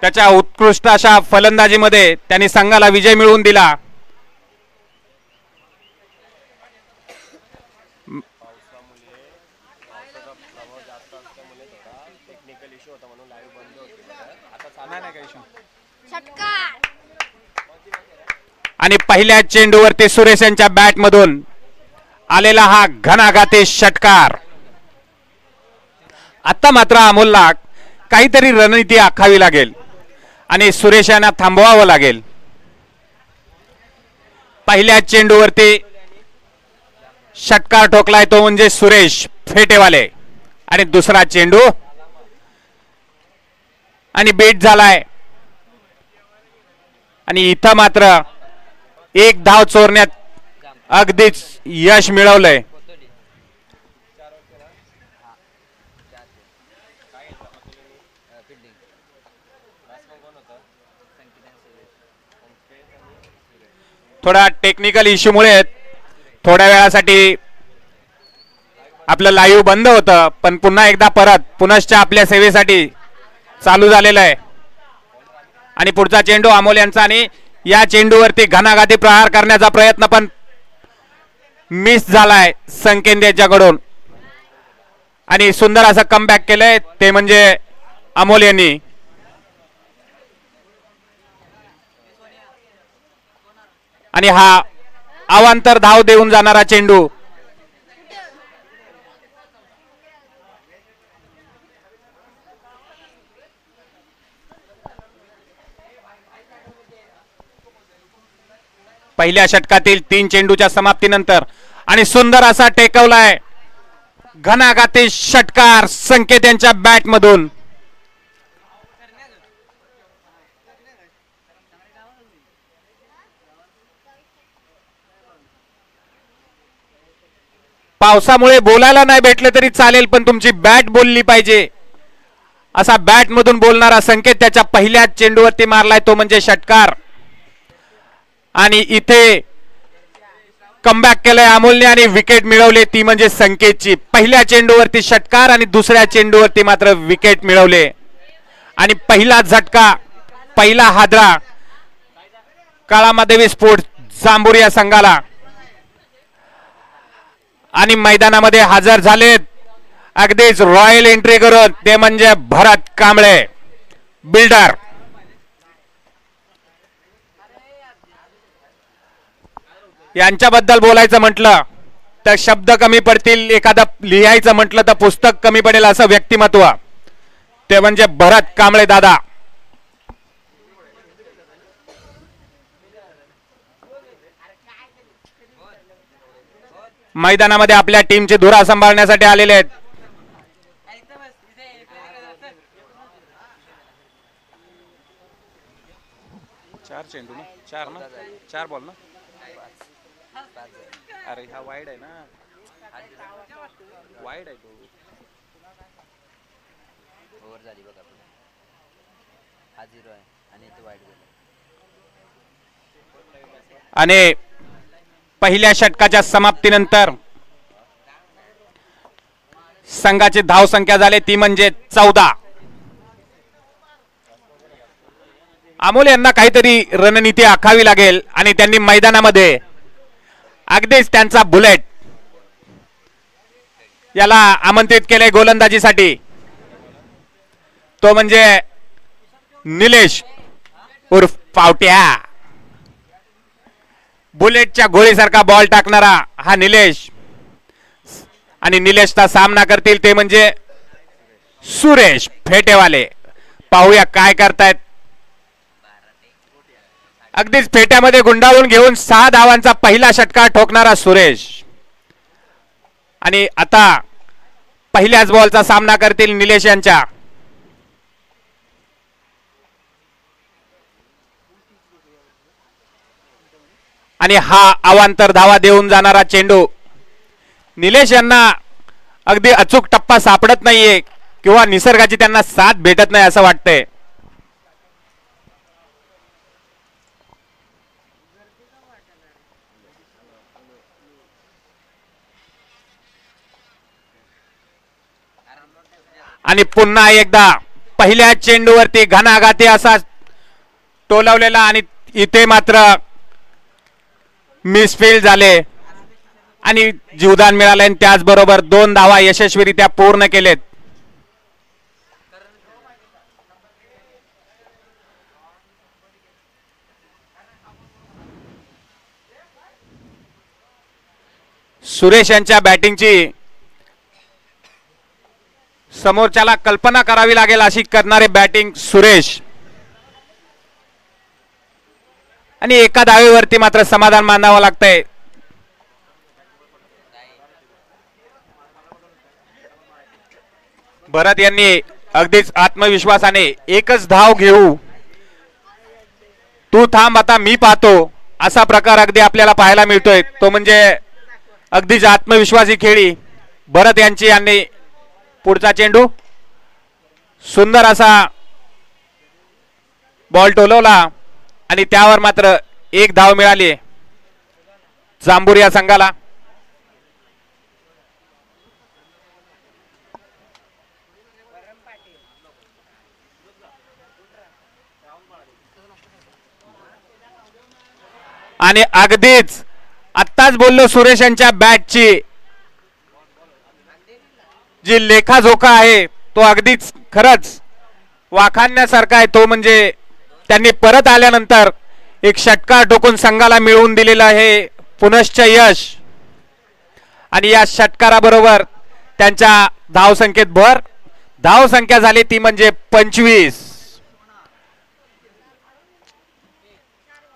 त्याच्या उत्कृष्ट अशा फलंदाजीमध्ये त्यांनी संघाला विजय मिळवून दिला. आणि पहिल्या चेंडूवरती सुरेश यांच्या बॅट मधून आलेला हा घणाघाती षटकार. आता मात्र अमोलला काहीतरी रणनीती आखावी लागेल आणि सुरेश यांना थांबवावं लागेल. पहिल्या चेंडूवरती षटकार ठोकलाय तो म्हणजे सुरेश फेटेवाले आणि दुसरा चेंडू आणि बीट झालाय. आणि इथं मात्र एक धाव चोरण्यात अगदीच यश मिळवलंय. थोडा टेक्निकल इश्यूमुळे थोड्या वेळासाठी आपलं लाईव्ह बंद होतं, पण पुन्हा एकदा परत पुनश्च आपल्या सेवेसाठी चालू झालेलं आहे. आणि पुढचा चेंडू अमोल यांचा आणि या चेंडूवरती घणाघाती प्रहार करण्याचा प्रयत्न पण मिस झालाय संकेत यांच्याकडून. आणि सुंदर असं कमबॅक केलंय ते म्हणजे अमोल यांनी. आणि हा अवांतर धाव देऊन जाणारा चेंडू. पहिल्या षटकातील 3 चेंडूच्या समाप्तीनंतर आणि सुंदर असा टेकवलाय घणाघाती षटकार संकेत यांच्या बॅट मधून. पावसामुळे बोलायला नाही भेटले तरी चालेल, पण तुमची बॅट बोलली पाहिजे असा बॅट मधून बोलणारा संकेत त्याच्या पहिल्या चेंडूवरती मारलाय तो म्हणजे षटकार. आणि इथे कमबॅक केलंय अमोलने आणि विकेट मिळवले ती म्हणजे संकेतची. पहिल्या चेंडूवरती षटकार आणि दुसऱ्या चेंडूवरती मात्र विकेट मिळवले. आणि पहिला झटका, पहिला हादरा काळामादेवी स्पोर्ट्स जांभूर या संघाला. आणि मैदानामध्ये हजर झालेत अगदीच रॉयल एंट्री करून ते म्हणजे भरत कांबळे बिल्डर. यांच्याबद्दल बोलायचं म्हटलं तर शब्द कमी पडतील, एखादं लिहायचं म्हटलं तर पुस्तक कमी पडेल असं व्यक्तिमत्व ते म्हणजे भरत कांबळे दादा. मैदानामध्ये आपल्या टीमची धुरा सांभाळण्यासाठी आलेले आहेत. चार बॉल ना. अरे हा वाईड आहे ना, वाईड आहे तो. ओव्हर झाली बघा, हा 0 आहे आणि तो वाईड गेला. आणि पहिल्या षटकाच्या समाप्तीनंतर संघाची धाव संख्या झाली ती म्हणजे 14. अमोल यांना काहीतरी रणनीती आखावी लागेल आणि त्यांनी मैदानामध्ये अगदीच त्यांचा बुलेट याला आमंत्रित केले गोलंदाजीसाठी तो म्हणजे निलेश उर्फ पावट्या. बुलेटच्या गोळीसारखा बॉल टाकणारा हा निलेश. आणि निलेशचा सामना करतील ते म्हणजे सुरेश फेटेवाले. पाहूया काय करतायत. अगदीच फेट्यामध्ये गुंडाळून घेऊन 6 धावांचा पहिला षटकार ठोकणारा सुरेश. आणि आता पहिल्याच बॉलचा सामना करतील निलेश यांच्या. आणि हा अवांतर धावा देऊन जाणारा चेंडू. निलेश यांना अगदी अचूक टप्पा सापडत नाहीये किंवा निसर्गाची त्यांना साथ भेटत नाही असं वाटतंय. आणि पुन्हा एकदा पहिल्या चेंडूवरती घणाघाती असा टोलवलेला आणि इथे मात्र मिसफील्ड झाले आणि जीवदान मिळाले आणि त्याचबरोबर 2 धावा यशस्वीरित्या पूर्ण केलेत. सुरेश यांच्या बॅटिंगची समोरच्याला कल्पना करावी लागेल अशी करणारे बॅटिंग सुरेश आणि एका धावेवरती मात्र समाधान मानावं लागतंय. भरत यांनी अगदीच आत्मविश्वासाने एकच धाव घेऊ, तू थांब आता मी पाहतो असा प्रकार अगदी आपल्याला पाहायला मिळतोय. तो म्हणजे अगदीच आत्मविश्वासी खेळी भरत यांची. आणि पुढचा चेंडू सुंदर असा बॉल टोलवला आणि त्यावर मात्र 1 धाव मिळाली जांभूर या संघाला. आणि अगदीच आत्ताच बोललो सुरेश यांच्या बॅटची जी लेखाजोखा आहे तो अगदीच खरंच वाखाणण्यासारखा आहे. तो म्हणजे त्यांनी परत आल्यानंतर एक षटकार टोकून संघाला मिळवून दिलेलं आहे पुनश्च यश. आणि या षटकाराबरोबर त्यांच्या धावसंख्येत भर. धावसंख्या झाली ती म्हणजे 25.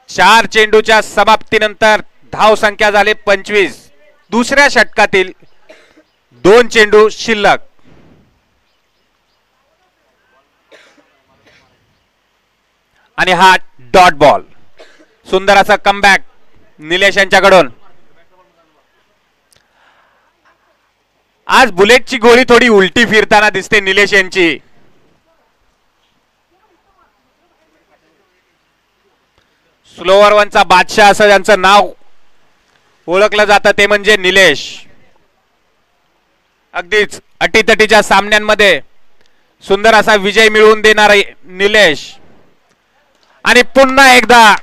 4 चेंडूच्या समाप्तीनंतर धावसंख्या झाली 25. दुसऱ्या षटकातील 2 चेंडू शिल्लक. आणि हा डॉट बॉल. सुंदर असा कमबॅक निलेश यांच्याकडून. आज बुलेटची गोळी थोडी उलटी फिरताना दिसते निलेश यांची. स्लोअर वनचा बादशाह असं त्यांचं नाव ओळखलं जातं ते म्हणजे निलेश. अगदीच अटीतटीच्या सामन्यांमध्ये सुंदर असा विजय मिळवून देणारा निलेश. आणि पुन्हा एकदा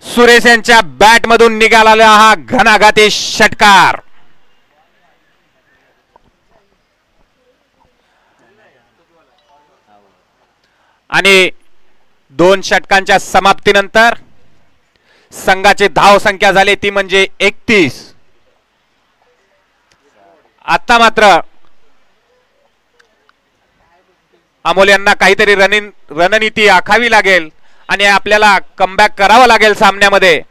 सुरेश यांच्या बॅट मधून निघालेला हा घणाघाती षटकार. आणि 2 षटकांच्या समाप्तीनंतर संघाची धाव संख्या झाली ती म्हणजे 31. आता मात्र अमोल यांना काहीतरी रणनीती आखावी लागेल आणि आपल्याला कमबॅक करावं लागेल सामन्यामध्ये.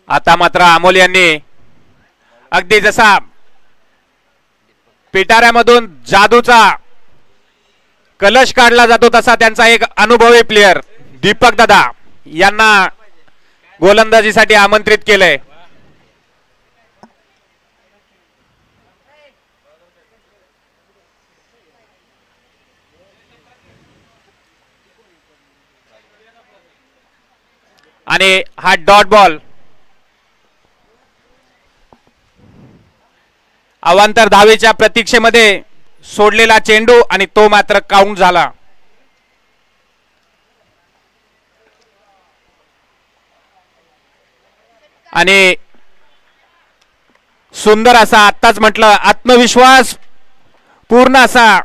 आता मात्र अमोल यांनी अगदी जसा पिटाऱ्यामधून जादूचा कलश काढला जातो तसा त्यांचा एक अनुभवी प्लेयर दीपक दादा यांना गोलंदाजीसाठी आमंत्रित केलंय. आणि हा डॉट बॉल अवांतर धावेच्या प्रतीक्षेमध्ये सोडलेला चेंडू आणि तो मात्र काउंट झाला. आणि सुंदर असा आत्ताच म्हटलं आत्मविश्वास पूर्ण असा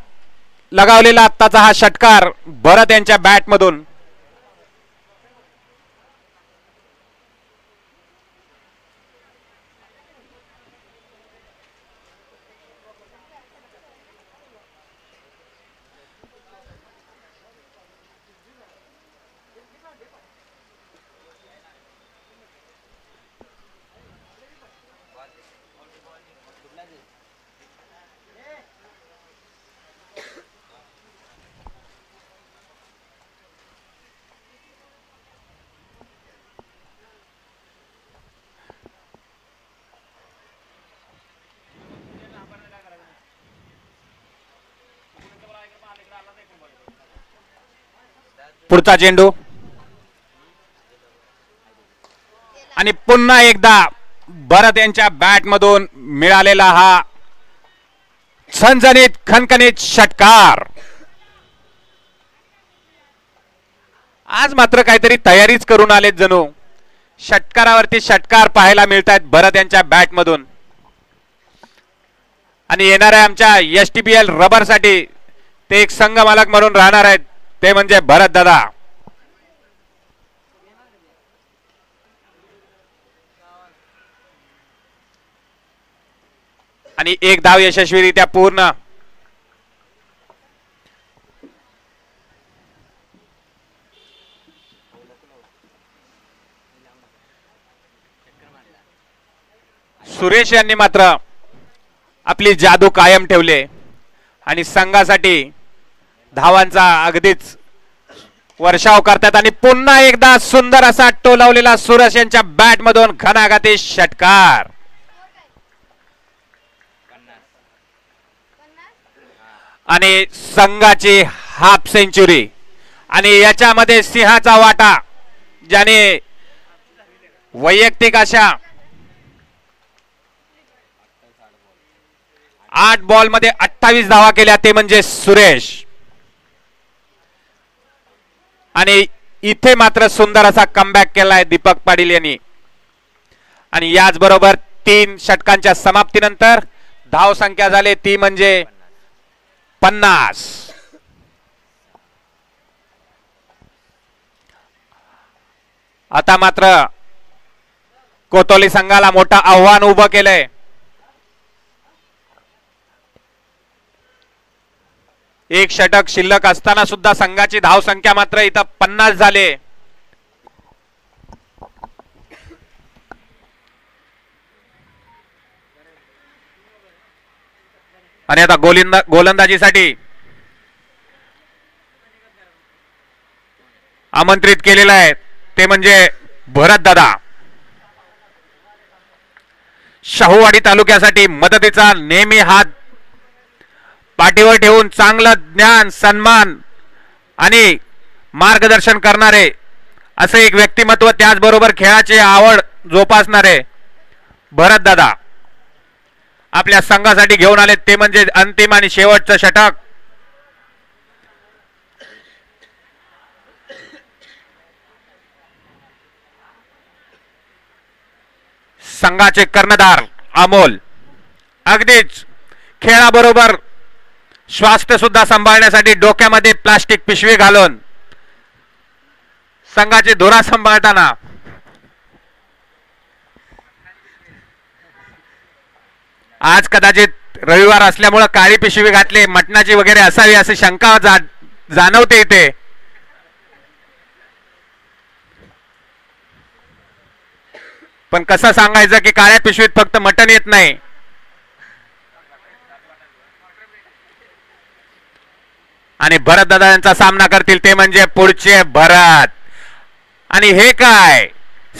लगावलेला आत्ताचा हा षटकार भरत यांच्या बॅट मधून. पुढचा चेंडू आणि पुन्हा एकदा भरत यांच्या बॅट मधून मिळालेला हा झणझणीत खणखणीत षटकार. आज मात्र काहीतरी तयारीच करून आलेत जणू. षटकारावरती षटकार पाहायला मिळत आहेत भरत यांच्या बॅट मधून. आणि येणाऱ्या आमच्या एसटीपीएल रबर साठी ते एक संघ मालक म्हणून राहणार आहेत, ते म्हणजे भरत दादा. आणि एक धाव यशस्वीरित्या पूर्ण. सुरेश यांनी मात्र आपली जादू कायम ठेवले आणि संघासाठी धावांचा अगदीच वर्षाव करतात. आणि पुन्हा एकदा सुंदर असा टोलावलेला सुरेश यांच्या बॅट मधून घणाघाती षटकार. आणि संघाची हाफ सेंचुरी. आणि याच्यामध्ये सिंहाचा वाटा, ज्याने वैयक्तिक अशा 8 बॉल मध्ये 28 धावा केल्या, ते म्हणजे सुरेश. आणि इथे मात्र सुंदर असा कमबॅक केलाय दीपक पाटील यांनी. आणि याचबरोबर 3 षटकांच्या समाप्तीनंतर धाव संख्या झाली ती म्हणजे 50. आता मात्र कोतोली संघाला मोठं आव्हान उभं केलंय. एक षटक शिल्लक असताना सुद्धा संघाची धाव संख्या मात्र इथं 50 झाले. आणि आता गोलंदाजीसाठी आमंत्रित केलेलं आहे ते म्हणजे भरत दादा. शाहूवाडी तालुक्यासाठी मदतीचा नेहमी हात पाठीवर ठेवून चांगलं ज्ञान, सन्मान आणि मार्गदर्शन करणारे असे एक व्यक्तिमत्व, त्याचबरोबर खेळाची आवड जोपासणारे भरत दादा आपल्या संघासाठी घेऊन आले ते म्हणजे अंतिम आणि शेवटचं षटक. संघाचे कर्णधार अमोल अगदीच खेळाबरोबर स्वास्थ्य सुद्धा सांभाळण्यासाठी डोक्यामध्ये प्लास्टिक पिशवी घालून संघाची धुरा सांभाळताना आज कदाचित रविवार असल्यामुळे काळी पिशवी घातली, मटणाची वगैरे असावी अशी शंका जाणवते इथे. पण कसं सांगायचं की काळ्या पिशवीत फक्त मटण येत नाही. आणि भरत दादा यांचा सामना करतील ते म्हणजे पुढचे भरत. आणि हे काय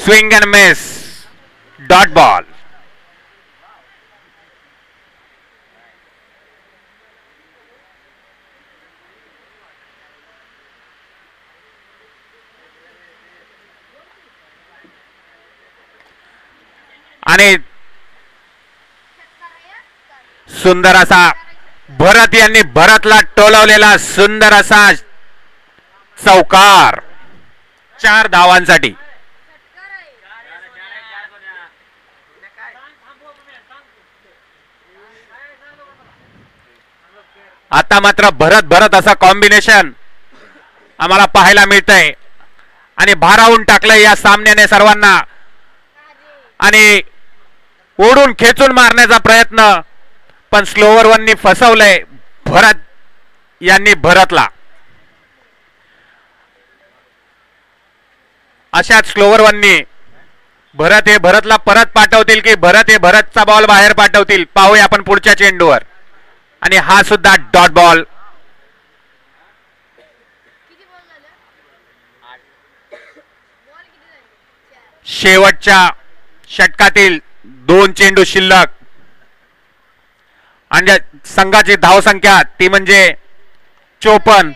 swing and miss dot ball. आणि सुंदर असा भरत यांनी भरतला टोलवलेला सुंदर असा चौकार 4 धावांसाठी. आता मात्र भरत भरत असा कॉम्बिनेशन आम्हाला पाहायला मिळतंय आणि भारावून टाकलंय या सामन्याने सर्वांना. आणि ओढून खेचून मारण्याचा प्रयत्न, पण स्लोवर वननी फसवलंय भरत यांनी भरतला. अशाच स्लोवर वननी भरत हे भरतला परत पाठवतील की भरत हे भरतचा बॉल बाहेर पाठवतील, पाहूया आपण पुढच्या चेंडूवर. आणि हा सुद्धा डॉट बॉल. शेवटच्या षटकातील 2 चेंडू शिल्लक आणि संघाची धाव संख्या ती म्हणजे 54.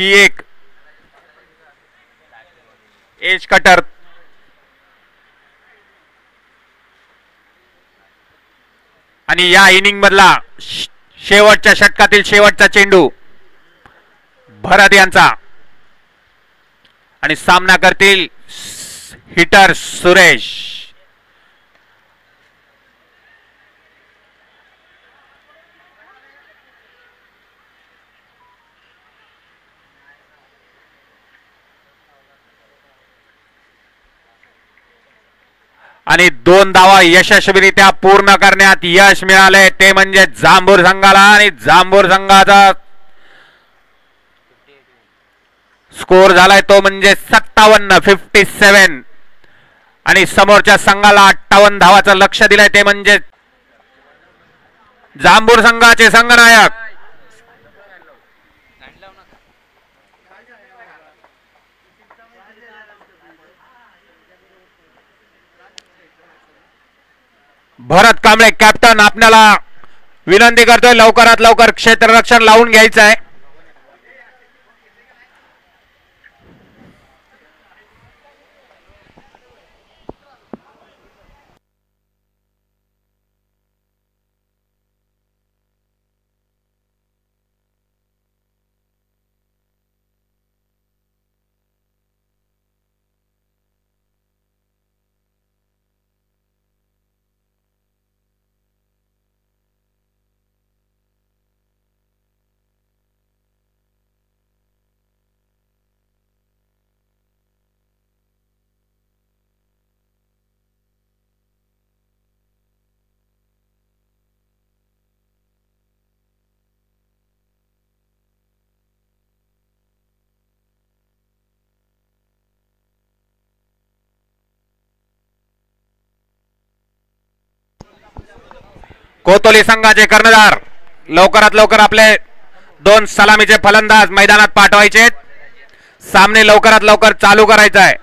ही एक एज कटर आणि या इनिंग मधला शेवटच्या षटकातील शेवटचा चेंडू भरत यांचा आणि सामना करतील हिटर सुरेश. आणि 2 धावा यशस्वीरित्या पूर्ण करण्यात यश मिळाले ते म्हणजे जांभूर संघाला. आणि जांभूर संघाचा स्कोर झालाय तो म्हणजे 57 आणि समोरच्या संघाला 58 धावाचं लक्ष दिलंय ते म्हणजे जांभूर संघाचे संघनायक भरत कांबळे. कॅप्टन आपल्याला विनंती करतोय लवकरात लवकर क्षेत्ररक्षण लावून घ्यायचं आहे. कोतोली संघाचे कर्णधार लवकरात लवकर आपले 2 सलामीचे फलंदाज मैदानात पाठवायचे. सामने लवकरात लवकर चालू करायचा आहे.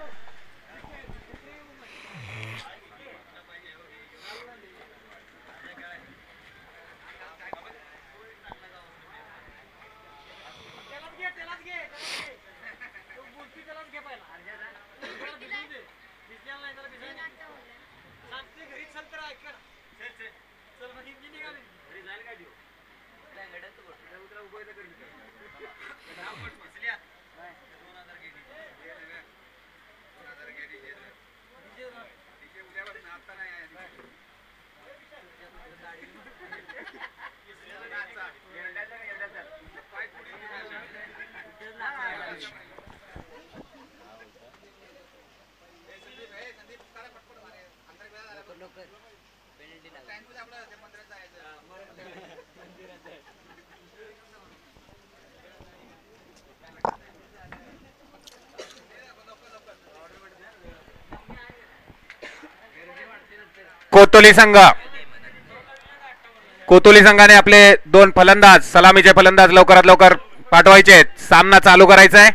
कोतोली संघाने आपले 2 फलंदाज सलामीचे फलंदाज लवकरात लवकर पाठवायचे. सामना चालू करायचा आहे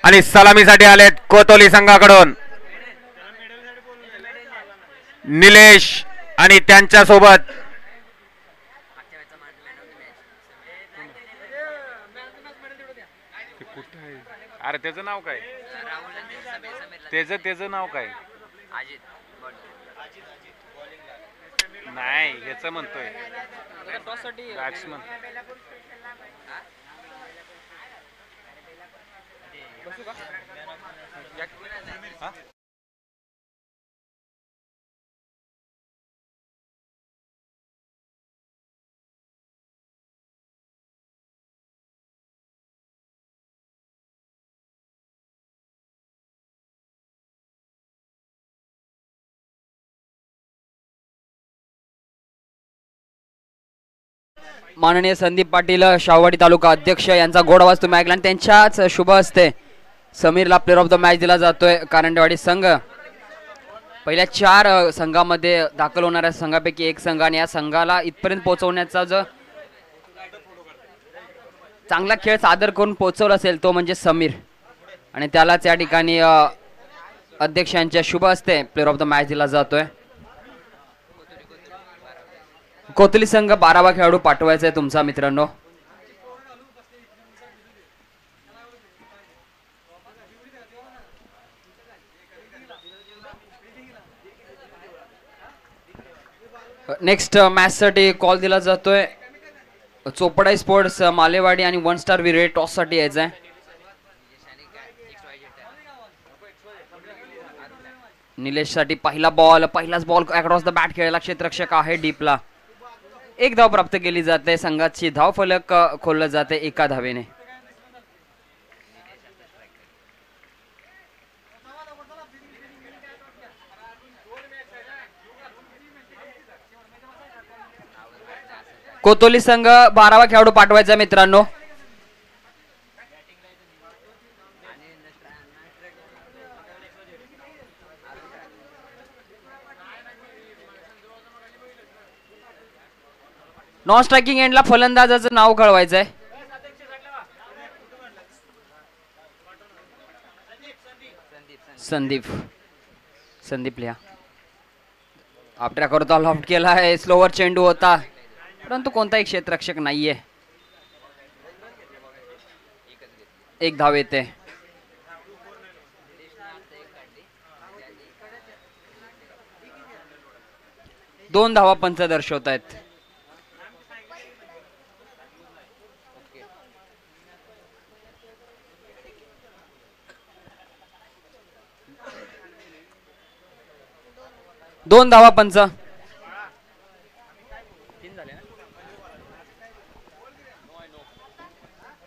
आणि सलामीसाठी आलेत कोतोली संघाकडून निलेश आणि त्यांच्या सोबत अरे त्याचं नाव काय त्याचं नाव काय नाही ह्याचं म्हणतोय बॅट्समन माननीय संदीप पाटील शाहूवाडी तालुका अध्यक्ष यांचा गोड आवाज तुम्ही ऐकला आणि त्यांच्याच शुभ हस्ते समीरला प्लेअर ऑफ द मॅच दिला जातोय. कारंडेवाडी संघ पहिल्या 4 संघामध्ये दाखल होणाऱ्या संघापैकी एक संघ आणि या संघाला इथपर्यंत पोहोचवण्याचा जो चांगला खेळ सादर करून पोहोचवला असेल तो म्हणजे समीर आणि त्यालाच या ठिकाणी अध्यक्षांच्या शुभ हस्ते प्लेअर ऑफ द मॅच दिला जातोय. कोतोली संघ 12वा खेळाडू पाठवायचा आहे तुमचा मित्रांनो. नेक्स्ट मॅच साठी कॉल दिला जातोय. चोपडा स्पोर्ट्स मालेवाडी आणि 1 स्टार विरे टॉस साठी यायचं आहे. निलेश साठी पहिलाच बॉल अक्रॉस द बॅट खेळायला क्षेत्ररक्षक आहे डीपला. एक धाव प्राप्त केली जाते. संघाची धाव फलक खोललं जाते एका धावेने. कोतोली संघ 12वा खेळाडू पाठवायचा मित्रांनो. नॉन स्ट्रायकिंग एंडला फलंदाजाचं नाव कळवायचं आहे. संदीप लिहा. आपट्या करता लॉफ्ट केला आहे. स्लोवर चेंडू होता परंतु कोणताही क्षेत्ररक्षक नाहीये. एक धाव येते. 2 धावा पंच दर्शवत आहेत. दोन धावा पंच.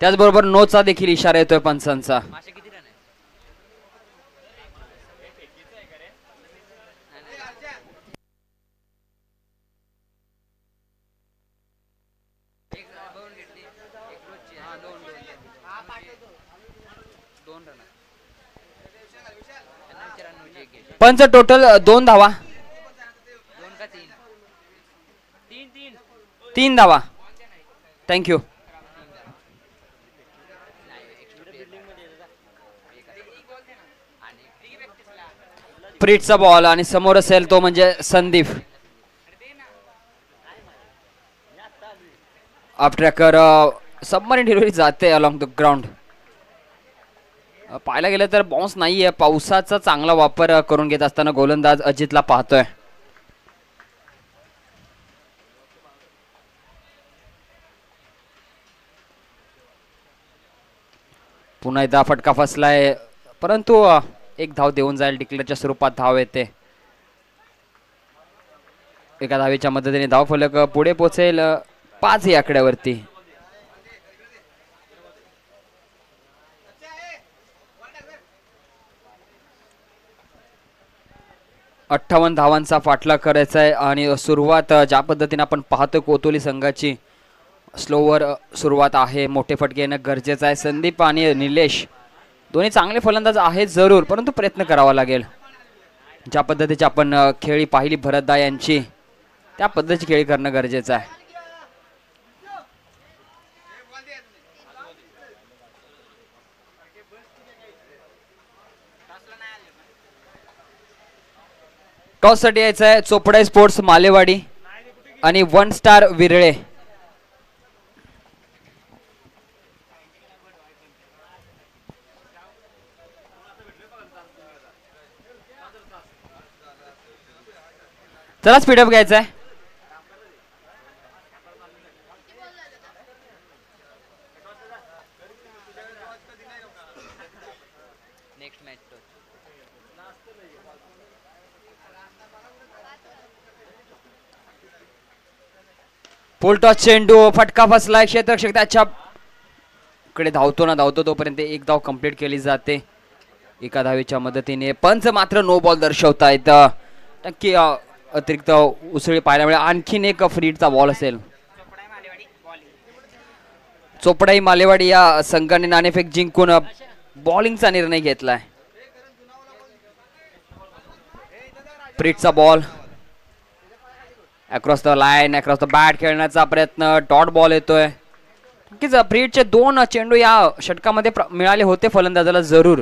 त्याचबरोबर नोचा देखील इशारा येतोय पंचांचा. पंच टोटल 2 धावा. 3 धावा. थँक्यू. फ्रीटचा बॉल आणि समोर असेल तो म्हणजे संदीप. अपट्रॅकर सबमरीन डिलिव्हरी जाते अलॉंग द ग्राउंड. पाहायला गेलं तर बाउन्स नाहीये. पावसाचा चांगला वापर करून घेत असताना गोलंदाज अजितला पाहतोय. पुन्हा एकदा फटका फसलाय परंतु एक धाव देऊन जाईल. डिक्लेअरच्या स्वरूपात धाव येते. एका धावेच्या मदतीने धाव फलक पुढे पोहोचेल 5 या आकड्यावरती. अठ्ठावन्न धावांचा पाठला करायचा आहे आणि सुरुवात ज्या पद्धतीने आपण पाहतोय कोतोली संघाची स्लोवर सुरुवात आहे. मोठे फटके येणं गरजेचं आहे. संदीप आणि निलेश दोन्ही चांगले फलंदाज आहेत जरूर परंतु प्रयत्न करावा लागेल. ज्या पद्धतीची आपण खेळी पाहिली भरतदा यांची त्या पद्धतीची खेळी करणं गरजेचं आहे. टॉस साठी यायचं आहे चोपडा स्पोर्ट्स मालेवाडी आणि 1 स्टार विरळे. चला स्पीडअप घ्यायचा आहे. फुल टॉस चेंडू फटका फसलाय. क्षेत्ररक्षक त्याच्या कडे धावतो तोपर्यंत एक धाव कंप्लीट केली जाते एका धावेच्या मदतीने. पंच मात्र नो बॉल दर्शवतायत. नक्की अतिरिक्त उसळी पाहायला मिळेल. आणखीन एक फ्रीडचा बॉल असेल. चोपडाई मालेवाडी या संघाने नाणेफेक जिंकून बॉलिंगचा निर्णय घेतलाय. फ्रीडचा ball across the line across the bat खेळण्याचा प्रयत्न. डॉट बॉल येतोय. नक्कीच फ्रीडचे 2 चेंडू या षटकामध्ये मिळाले होते फलंदाजाला जरूर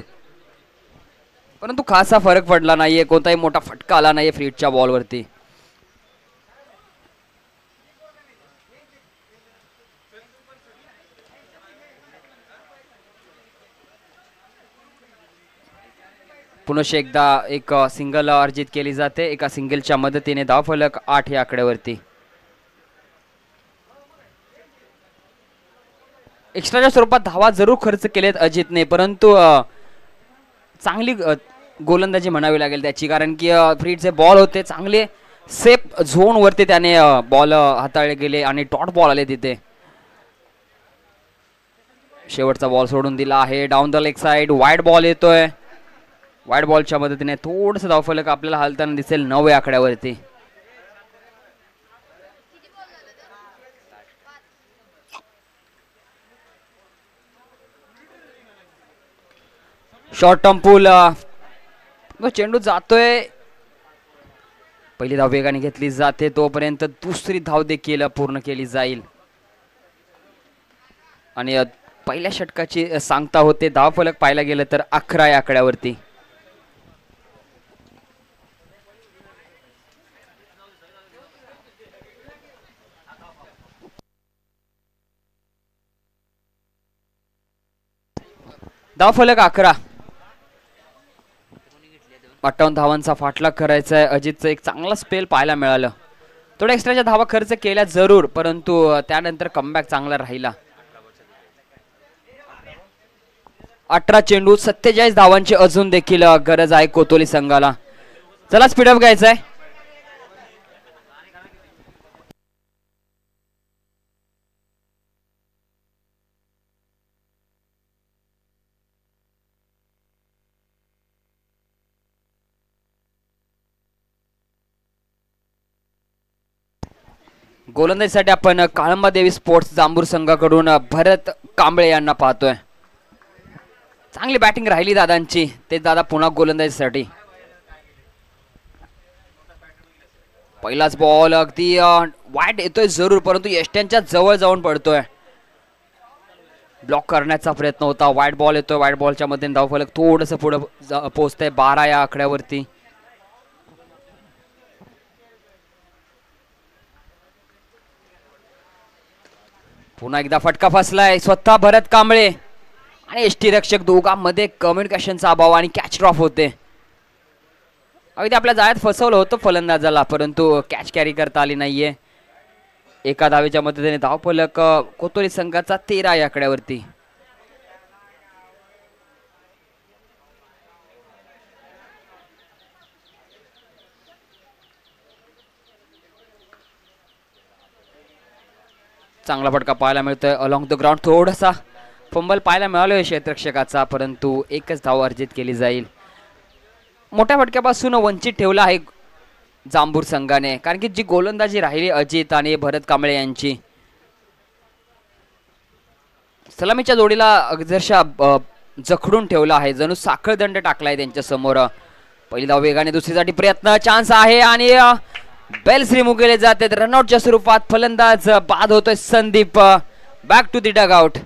परंतु खासा फरक पडला नाहीये. कोणताही मोठा फटका आला नाहीये फ्रीडच्या बॉलवरती. पुनश्च एकदा एक सिंगल अर्जित केली जाते. एका सिंगलच्या मदतीने धावफलक 8 या आकड्यावरती. एक्स्ट्राच्या स्वरूपात धावा जरूर खर्च केलेत अजितने, परंतु चांगली गोलंदाजी म्हणावी लागेल त्याची, कारण की फ्रीडचे बॉल होते चांगले, सेफ झोन वरती त्याने बॉल हाताळले गेले आणि डॉट बॉल आले तिथे. शेवटचा बॉल सोडून दिला आहे down the leg side. Wide ball येतोय. वाईड बॉलच्या मदतीने थोडंसं धावफलक आपल्याला हालताना दिसेल 9 या आकड्यावरती. शॉर्ट टर्म पूल. चेंडू जातोय. पहिली धाव वेगाने घेतली जाते, तोपर्यंत दुसरी धाव देखील पूर्ण केली जाईल आणि पहिल्या षटकाची सांगता होते. धावफलक पाहायला गेलं तर 11 या आकड्यावरती. धावफलक 11. 58 धावांचा फाटला करायचा आहे. अजितचं एक चांगला स्पेल पाहायला मिळालं. थोड्या एक्स्ट्राच्या धावा खर्च केल्या जरूर, परंतु त्यानंतर कमबॅक चांगला राहिला. 18 चेंडू 47 धावांची अजून देखील गरज आहे कोतोली संघाला. चला स्पीडअप घ्यायचा आहे. गोलंदाजीसाठी आपण काळंबा देवी स्पोर्ट्स जांभूर संघाकडून भरत कांबळे यांना पाहतोय. चांगली बॅटिंग राहिली दादांची. ते दादा पुन्हा गोलंदाजीसाठी. पहिलाच बॉल अगदी वाईट येतोय जरूर, परंतु यष्ट्यांच्या जवळ जाऊन पडतोय. ब्लॉक करण्याचा प्रयत्न होता. वाईट बॉल येतोय. वाईट बॉलच्या मध्ये धावफलक थोडस पुढे पोहोचतंय 12 या आकड्यावरती. पुन्हा एकदा फटका फसलाय. स्वतः भरत कांबळे आणि एसटी रक्षक दोघांमध्ये कम्युनिकेशनचा अभाव आणि कॅच ड्रॉप होते. अगदी आपल्या जाळ्यात फसवलं होतं फलंदाजाला, परंतु कॅच कॅरी करता आली नाहीये. एका धावेच्या मदतीने धावफलक कोतोली संघाचा 13 या आकड्यावरती. चांगला फटका पाहायला मिळतोय अलॉंग द ग्राउंड. थोडासा फंबल पाहायला मिळालोय क्षेत्ररक्षकाचा, परंतु एकच धाव अर्जित केली जाईल. मोठ्या फटक्यापासून वंचित ठेवला आहे जांभूर संघाने, कारण की जी गोलंदाजी राहिली अजित आणि भरत कांबळे यांची, सलामीच्या जोडीला अक्षरशः जखडून ठेवला आहे. जणू साखळदंड टाकलाय त्यांच्या समोर. पहिली धाव वेगाने दुसरीसाठी प्रयत्न. चान्स आहे आणि बेल्स रिमूव्ह केले जातात रनआउटच्या स्वरूपात. फलंदाज बाद होतोय Sandeep. Back to the dugout.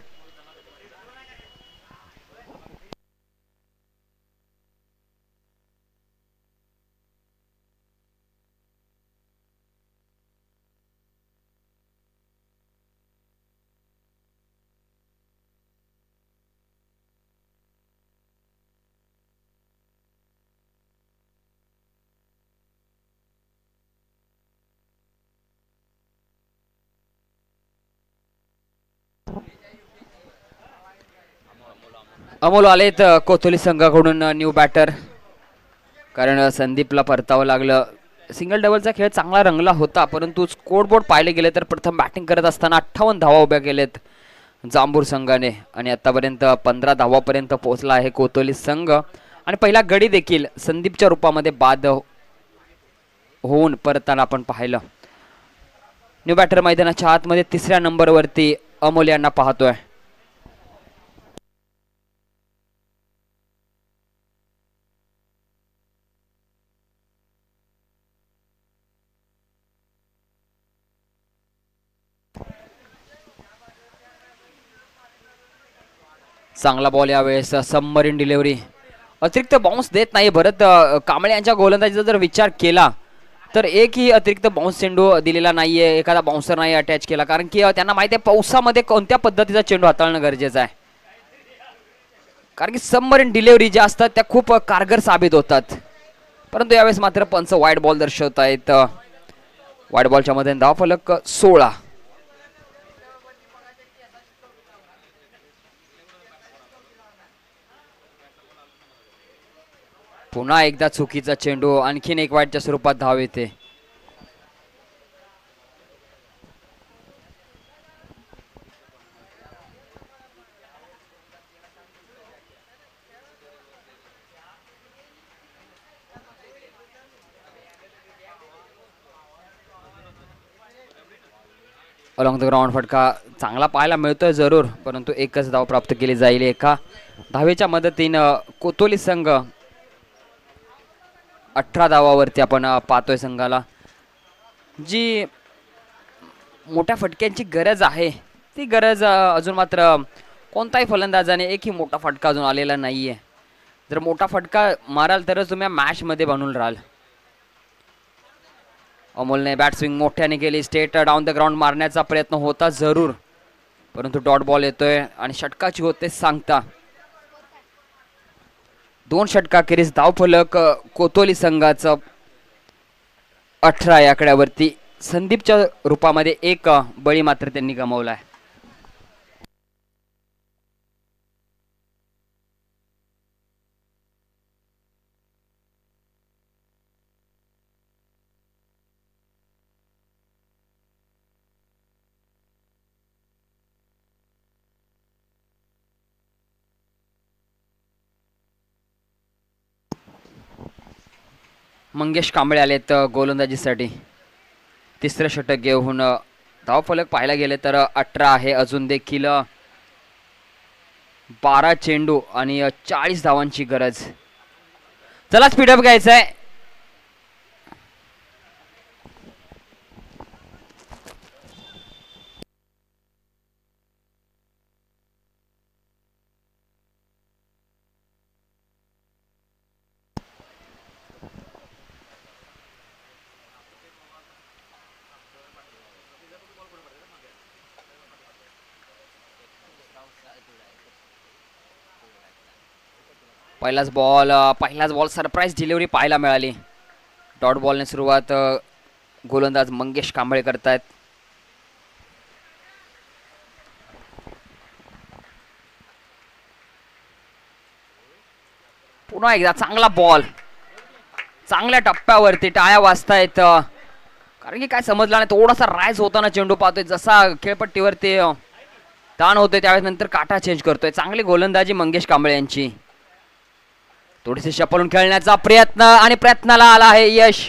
Amol आलेत कोतोली संघाकडून न्यू बॅटर, कारण संदीपला परतावं लागलं. सिंगल डबलचा खेळ चांगला रंगला होता, परंतु स्कोरबोर्ड पाहिले गेले तर प्रथम बॅटिंग करत असताना 58 धावा उभ्या केलेत जांभूर संघाने आणि आतापर्यंत 15 धावापर्यंत पोहोचला आहे कोतोली संघ. आणि पहिला गडी देखील संदीपच्या रूपामध्ये बाद होऊन परतताना आपण पाहिलं. न्यू बॅटर मैदानाच्या आतमध्ये 3ऱ्या नंबरवरती अमोल यांना पाहतोय. चांगला बॉल यावेळेस सबमरीन डिलिव्हरी. अतिरिक्त बाउन्स देत नाही भरत कांबळे यांच्या गोलंदाजीचा जर विचार केला तर एकही अतिरिक्त बाउन्स चेंडू दिलेला नाहीये. एखादा बाउन्सर नाही अटॅच केला, कारण की त्यांना माहिती आहे पावसामध्ये कोणत्या पद्धतीचा चेंडू हाताळणं गरजेचं आहे. कारण की सबमरीन डिलिव्हरी ज्या असतात त्या खूप कारगर साबित होतात. परंतु यावेळेस मात्र पंच वाईट बॉल दर्शवत आहेत. वाईट बॉलच्या मध्ये धावफलक 16. पुन्हा एकदा चुकीचा चेंडू, आणखीन एक वाईटच्या स्वरूपात धाव येते. अलॉंग द ग्राउंड फटका चांगला पाहायला मिळतोय जरूर, परंतु एकच धाव प्राप्त केली जाईल एका धावेच्या मदतीनं. कोतोली संघ 18 धावावरती आपण पाहतोय. संघाला जी मोठ्या फटक्यांची गरज आहे ती गरज अजून मात्र कोणताही फलंदाजाने एकही मोठा फटका अजून आलेला नाहीये. जर मोठा फटका माराल तरच तुम्ही मॅच मध्ये बनून राहाल. अमोलने बॅट स्विंग मोठ्याने केली. स्टेट डाऊन द ग्राउंड मारण्याचा प्रयत्न होता जरूर, परंतु डॉट बॉल येतोय आणि षटकाची होते सांगता. 2 षटकाखेरीज धावफलक कोतोली संघाचं 18 या आकड्यावरती. संदीपच्या रूपामध्ये एक बळी मात्र त्यांनी गमावलाय. मंगेश कांबळे आलेत गोलंदाजीसाठी. तिसरं षटक घेऊन धावफलक पाहायला गेले तर 18 आहे. अजून देखील 12 चेंडू आणि 40 धावांची गरज. चला स्पीडअप घ्यायचं आहे. पहिलाच बॉल सरप्राईज डिलिव्हरी पाहायला मिळाली. डॉट बॉलने सुरुवात गोलंदाज मंगेश कांबळे करतायत. पुन्हा एकदा चांगला बॉल, चांगल्या टप्प्यावरती टाळ्या वाजतायत. कारण की काय समजलं नाही, थोडासा राईज होताना चेंडू पाहतोय. जसा खेळपट्टीवरती ताण होतोय त्यावेळेस नंतर काटा चेंज करतोय. चांगली गोलंदाजी मंगेश कांबळे यांची. थोडीशी शपलून खेळण्याचा प्रयत्न आणि प्रयत्नाला आला आहे यश.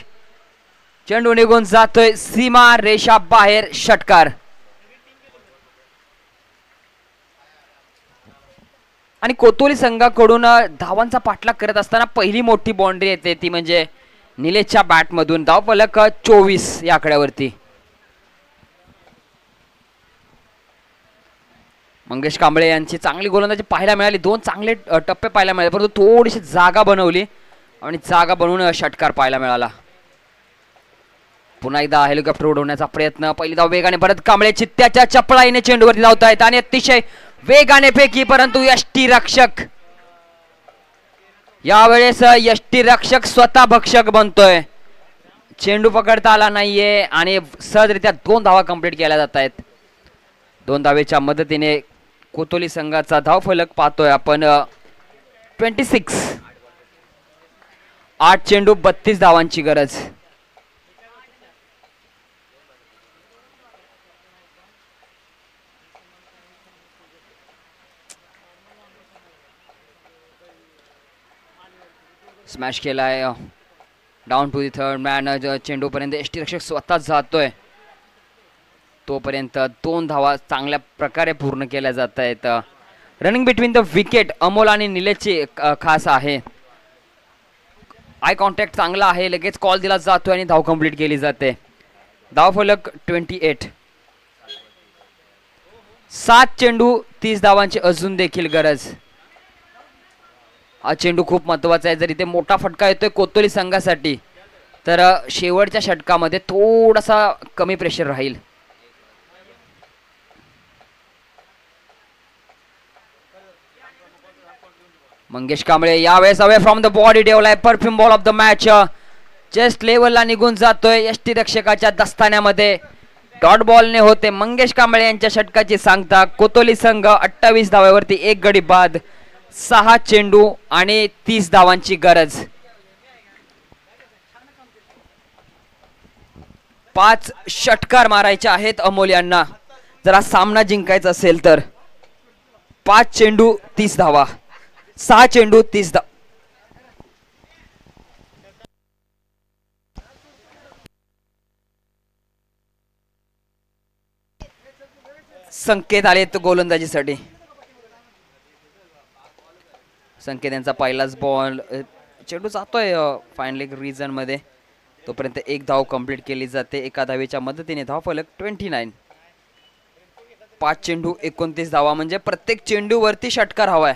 चेंडू निघून जातोय सीमा रेषा बाहेर. षटकार. आणि कोतोली संघाकडून धावांचा पाठलाग करत असताना पहिली मोठी बाउंड्री येते ती म्हणजे निलेशच्या बॅट मधून. धावफलक 24 या आकड्यावरती. मंगेश कांबळे यांची चांगली गोलंदाजी पाहायला मिळाली. 2 चांगले टप्पे पाहायला मिळाले, परंतु थोडीशी जागा बनवली आणि जागा बनवून षटकार पाहायला मिळाला. पुन्हा एकदा हेलिकॉप्टर उडवण्याचा प्रयत्न. पहिली धाव वेगाने परत कांबळे चित्त्याच्या चपळाईने चेंडूवरती धावतायत आणि अतिशय वेगाने फेकी, परंतु यष्टीरक्षक यावेळेस यष्टीरक्षक स्वतः भक्षक बनतोय. चेंडू पकडता आला नाहीये आणि सहजरित्या 2 धावा कंप्लीट केल्या जात आहेत. 2 धावेच्या मदतीने कोतोली संघाचा धावफलक पाहतोय आपण 26. 8 चेंडू 32 धावांची गरज. स्मॅश केलाय down to the third man. चेंडू पर्यंत यष्टीरक्षक स्वतः जातोय. तोपर्यंत 2 धावा चांगल्या प्रकारे पूर्ण केल्या जात आहेत. Running between the wicket Amol आणि निलेशची खास आहे. आय कॉन्टॅक्ट चांगला आहे. लगेच कॉल दिला जातोय आणि धाव कंप्लीट केली जाते. धावफलक 28. 7 चेंडू 30 धावांची अजून देखील गरज. हा चेंडू खूप महत्वाचा आहे. जर इथे मोठा फटका येतोय कोतोली संघासाठी तर शेवटच्या षटकामध्ये थोडासा कमी प्रेशर राहील. मंगेश कांबळे यावेळेस अवे फ्रॉम द बॉडी डेवलाय perfume ball off the match chest लेवलला निघून जातोय यष्टीरक्षकाच्या दस्तान्यामध्ये. डॉट बॉलने होते मंगेश कांबळे यांच्या षटकाची सांगता. कोतोली संघ 28 धाव्यावरती 1 गडी बाद, 6 चेंडू आणि 30 धावांची गरज. 5 षटकार मारायचे आहेत अमोल यांना जर हा सामना जिंकायचा असेल तर. 5 चेंडू 30 धावा, 6 चेंडू 30 धावा. संकेत आलेत गोलंदाजीसाठी. संकेत यांचा पहिलाच बॉल, चेंडू जातोय फायनल रिजन मध्ये. तोपर्यंत 1 धाव कंप्लीट केली जाते. एका धावेच्या मदतीने धाव फलक 29. 5 चेंडू 29 धावा म्हणजे प्रत्येक चेंडू वरती षटकार हवाय.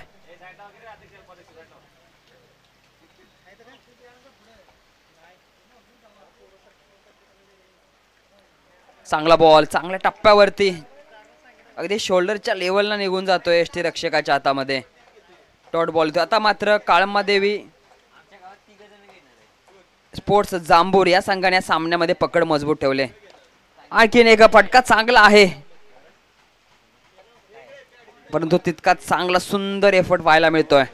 चांगला बॉल चांगल्या टप्प्यावरती अगदी शोल्डरच्या लेवलला निघून जातोय यष्टीरक्षकाच्या हातामध्ये. डॉट बॉल आता मात्र काळंबादेवी स्पोर्ट्स जांभूर या संघाने सामन्यामध्ये पकड मजबूत ठेवले. आणखीन एक फटका चांगला आहे परंतु तितकाच चांगला सुंदर एफर्ट व्हायला मिळतोय.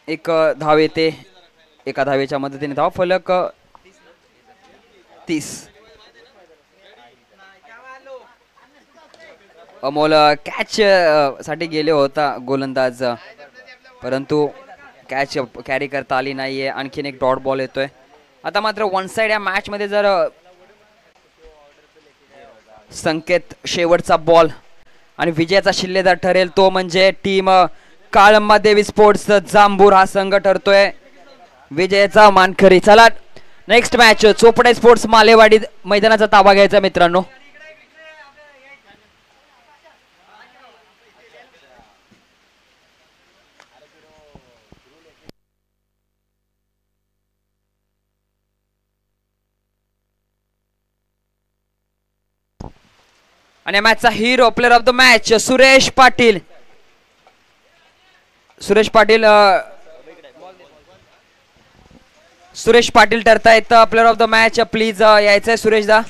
1 धाव येते. एका धावेच्या मदतीने धाव फलक 30. अमोल कॅच साठी गेले होता गोलंदाज परंतु कॅच कॅरी करता आली नाहीये. आणखीन एक डॉट बॉल येतोय. आता मात्र वन साइड या मॅच मध्ये जर संकेत शेवटचा बॉल आणि विजयाचा शिल्लेदार ठरेल तो म्हणजे टीम काळंबादेवी स्पोर्ट्स जांभूर हा संघ ठरतोय विजयाचा मानकरी. चला next match Chopde sports Malewadi मैदानाचा ताबा घ्यायचा मित्रांनो. आणि मॅचचा hero player of the match Suresh Patil. Suresh Patil ठरतायत player of the match. Please यायचंय सुरेश दा.